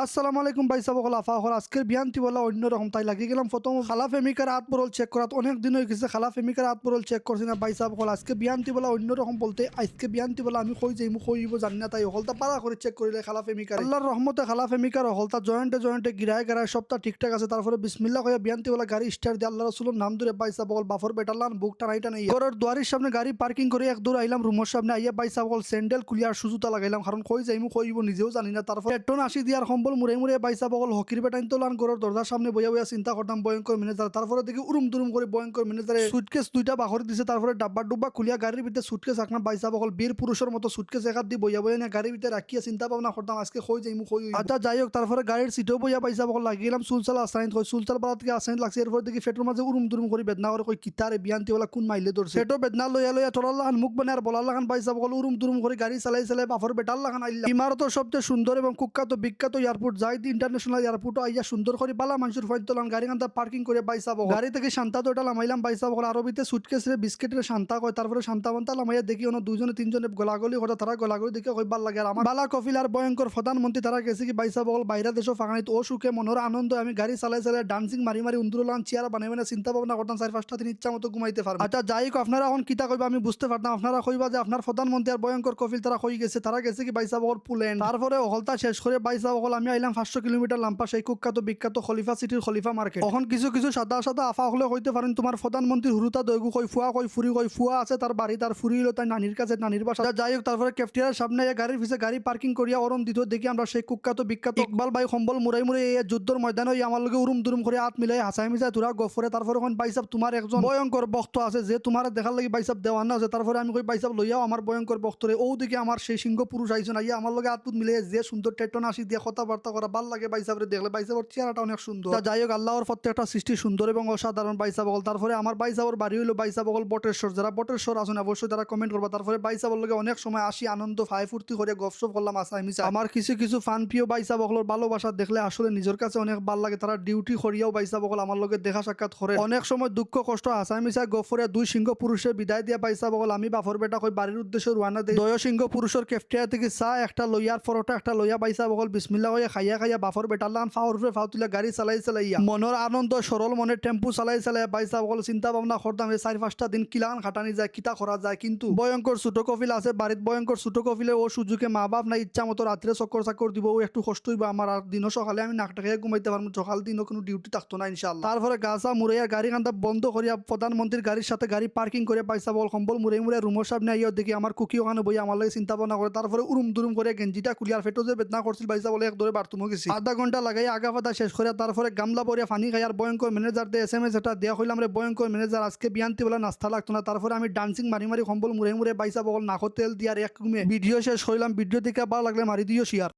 আসসালামু আলাইকুম ভাই সাহেব হল আফা হল আজকের বিয়ান্তি বলা অন্যরকম তাই লাগিয়ে গেলাম প্রথম খালা ফেমিকার হাত বরল চেক করাত অনেক দিন হয়ে গেছে খালা ফেমিকার হাত বরল চেক করছি না ভাই সাহেব হল আজকে বিয়ান্তি বলা অন্যরকম বলতে আজকে বিয়ান্তি বলা আমি কই যাইমু কইব জানি না তাই হলতা পারা করে চেক করিলে খালা ফেমিকার আল্লাহর রহমতে খালা ফেমিকার হলতা জয়েন্টে জয়েন্টে গিরায় গিরায় সবটা ঠিকঠাক আছে তারপরে বিসমিল্লাহ কইয়া বিয়ান্তি বলা গাড়ি স্টার্ট দিয়ে আল্লাহ রাসূলের নাম ধরে ভাই সাহেব হল বাফর বেটালান বুক টানাইটা নেই ঘরের দুয়ারের সামনে গাড়ি পার্কিং করে এক দূর আইলাম রুমের সামনে আইয়া ভাই সাহেব হল স্যান্ডেল কুলিয়ার সুজুতা লাগাইলাম কারণ কই যাইমু কইব নিজেও জানি না তারপর পেট্রোল আসি দিয়ার সম্বল মুড়ে মুড়ে ভাই সাহেব হল হকির বেটাইন তোলান ঘরের দরজার সামনে বইয়া বইয়া চিন্তা করতাম ভয়ঙ্কর ম্যানেজার তারপরে দেখি উরুম দুরুম করে ভয়ঙ্কর ম্যানেজারে সুটকেস দুইটা বাহরে দিছে তারপরে ডাব্বা ডুব্বা খুলিয়া গাড়ির ভিতরে সুটকেস রাখনা বাইসা বকল বীর পুরুষের মতো সুটকেস একাত দিয়ে বইয়া বইয়া নিয়ে গাড়ির ভিতরে রাখিয়া চিন্তা ভাবনা করতাম আজকে কই যাইমু কই আচ্ছা যাই হোক তারপরে গাড়ির সিটও বইয়া বাইসা বকল লাগিলাম সুলসাল আসাইন কই সুলসাল বালা থেকে আসাইন লাগছে এরপর দেখি ফেটোর মাঝে উরুম দুরুম করে বেদনা করে কই কিতারে বিয়ান্তি বলা কোন মাইলে ধরছে ফেটো বেদনা লইয়া লইয়া টলাল্লাহান মুখ বানার বলাল্লাহান বাইসা বকল উরুম দুরুম করে গাড়ি চালাই চালাই বাফর বেটাল্লাহান আইলা ইমারতের সবচেয়ে সুন্দর এবং কুখ্যাত বিখ্যাত এয়ারপোর্ট জাইদ ইন্টারন্যাশনাল এয়ারপোর্ট আইয়া সুন্দর করে বালা মানুষের ফাইন তোলান গাড়ি কান্তা পার্কিং করে বাইসা বকল গাড়ি থেকে শান্তা তোটা লামাইলাম বাইসা বকল আরবিতে সুটকেস রে বিস্কিটের শান্তা কয় তারপরে শান্তা বান্তা লামাইয়া দেখি অন্য দুজনে তিনজনে গলাগলি কথা তারা গলাগলি দেখে কইবার লাগে আর আমার বালা কফিল আর ভয়ঙ্কর প্রধানমন্ত্রী তারা গেছে কি বাইসা বকল বাইরা দেশও ফাঁকানিত ও সুখে মনোর আনন্দ আমি গাড়ি চালাই চালাই ডান্সিং মারি মারি উন্দুরলান চেয়ার বানাই মানে চিন্তা ভাবনা করতাম 4-5টা দিন ইচ্ছা মতো ঘুমাইতে পারবো আচ্ছা যাই হোক আপনারা এখন কিতা কইবা আমি বুঝতে পারতাম আপনারা কইবা যে আপনার প্রধানমন্ত্রী আর ভয়ঙ্কর কফিল তারা কই গেছে তারা গেছে কি বাইসা বকল পুলেন তারপরে হলতা শেষ করে বাইসা বকল আমি আইলাম 500 কিলোমিটার লাম্পা সেই কুখ্যাত বিখ্যাত খলিফা সিটির খলিফা মার্কেট এখন কিছু কিছু সাদা সাদা আফা হলে কইতে পারেন তোমার প্রধানমন্ত্রী হুরুতা দৈগু কই ফুরি কই ফুয়া আছে তার বাড়ি তার ফুরি হলো তাই নানির কাছে নানির বাসা যাই হোক তারপরে ক্যাফটেরিয়ার সামনে গাড়ির পিছে গাড়ি পার্কিং করিয়া অরণ দিত দেখি আমরা সেই কুখ্যাত বিখ্যাত ইকবাল ভাই সম্বল মুরাই মুড়ে এই যুদ্ধর ময়দানে আমার লগে উরুম দুরুম করে হাত মিলাই হাসাই মিসাই তোরা গফরে তারপরে কোন বাইসাব তোমার একজন ভয়ঙ্কর বক্ত আছে যে তোমার দেখার লাগি বাইসাব দেওয়ানা আছে তারপরে আমি কই বাইসাব লইয়াও আমার ভয়ঙ্কর বক্তরে ও দিকে আমার সেই সিংহ পুরুষ আইছেন আইয়া আমার লগে হাত মিলাই যে সুন্দর টেটন আসি দিয়ে কথাবার্তা করা ভাল লাগে বাইসাবরে দেখলে বাইসাবর চেহারাটা অনেক সুন্দর যাই হোক আল্লাহর প্রত্যেকটা সৃষ্টি সুন্দর এবং অসাধারণ বাইসা বগল তারপরে আমার বাইসাবর বাড়ি হইলো বাইসা বগল বটেশ্বর যারা বটেশ্বর আছেন অবশ্যই তারা কমেন্ট করবা তারপরে বাইসা বললে অনেক সময় আসি আনন্দ ফাই ফুর্তি করে গপসপ করলাম আসাই মিশা আমার কিছু কিছু ফান প্রিয় বাইসা বগলর ভালোবাসা দেখলে আসলে নিজের কাছে অনেক ভাল লাগে তারা ডিউটি করিয়াও বাইসা বগল আমার লগে দেখা সাক্ষাৎ করে অনেক সময় দুঃখ কষ্ট আসাই মিশা গফরে দুই সিংহ পুরুষের বিদায় দিয়া বাইসা বগল আমি বাফর বেটা কই বাড়ির উদ্দেশ্যে রওনা দেই দয় সিংহ পুরুষের কেফটেরিয়া থেকে চা একটা লইয়ার পরোটা একটা লইয়া বাইসা বগল বিসমিল্লাহ হয়ে খাইয়া খাইয়া বাফর বেটালান ফাওর ফাও তুলে গাড়ি চালাই চালাইয়া মনের আনন্দ সরল মনে টেম্পু চালাই চালাই বাইসা বগল চিন্তা ভাবনা করতাম এই 4-5টা দিন কিলান খাটানি যায় কিতা করা যায় কিন্তু ভয়ঙ্কর ছোট কফিল আছে বাড়িত ভয়ঙ্কর ছোট কফিলে ও সুযোগে মা বাপ নাই ইচ্ছা মতো রাত্রে চক্কর চাক্কর দিব ও একটু কষ্ট হইব আমার আর দিনও সকালে আমি নাকটা খেয়ে ঘুমাইতে পারবো সকাল দিনও কোনো ডিউটি থাকতো না ইনশাল্লাহ তারপরে গাছা মুড়াইয়া গাড়ি কান্দা বন্ধ করিয়া প্রধানমন্ত্রীর গাড়ির সাথে গাড়ি পার্কিং করে বাইসা বল সম্বল মুড়ে মুড়ে রুমের সামনে আইয়া দেখি আমার কুকি ওখানে বই আমার লাগে চিন্তা ভাবনা করে তারপরে উরুম দুরুম করে গেঞ্জিটা কুলিয়ার ফেটো যে বেদনা করছিল বাইসা বলে এক ধরে বাথরুমও গেছি আধা ঘন্টা লাগাই আগা ফাদা শেষ করে তারপরে গামলা পরিয়া ফানি খাই আর ভয়ঙ্কর ম্যানেজার দিয়ে SMS এটা দেওয়া হইলাম রে ভয়ঙ্কর ম্যানেজার আজকে বিয়ান্তি বলে নাস্তা লাগতো না তারপরে আমি ডান্সিং মারি মারি সম্বল মুড়ে মুড়ে বাইসা বগল নাকো তেল দিয়ার এক ভিডিও শেষ হইলাম ভিডিও দেখে ভালো লাগলে মারি দিও শেয়ার।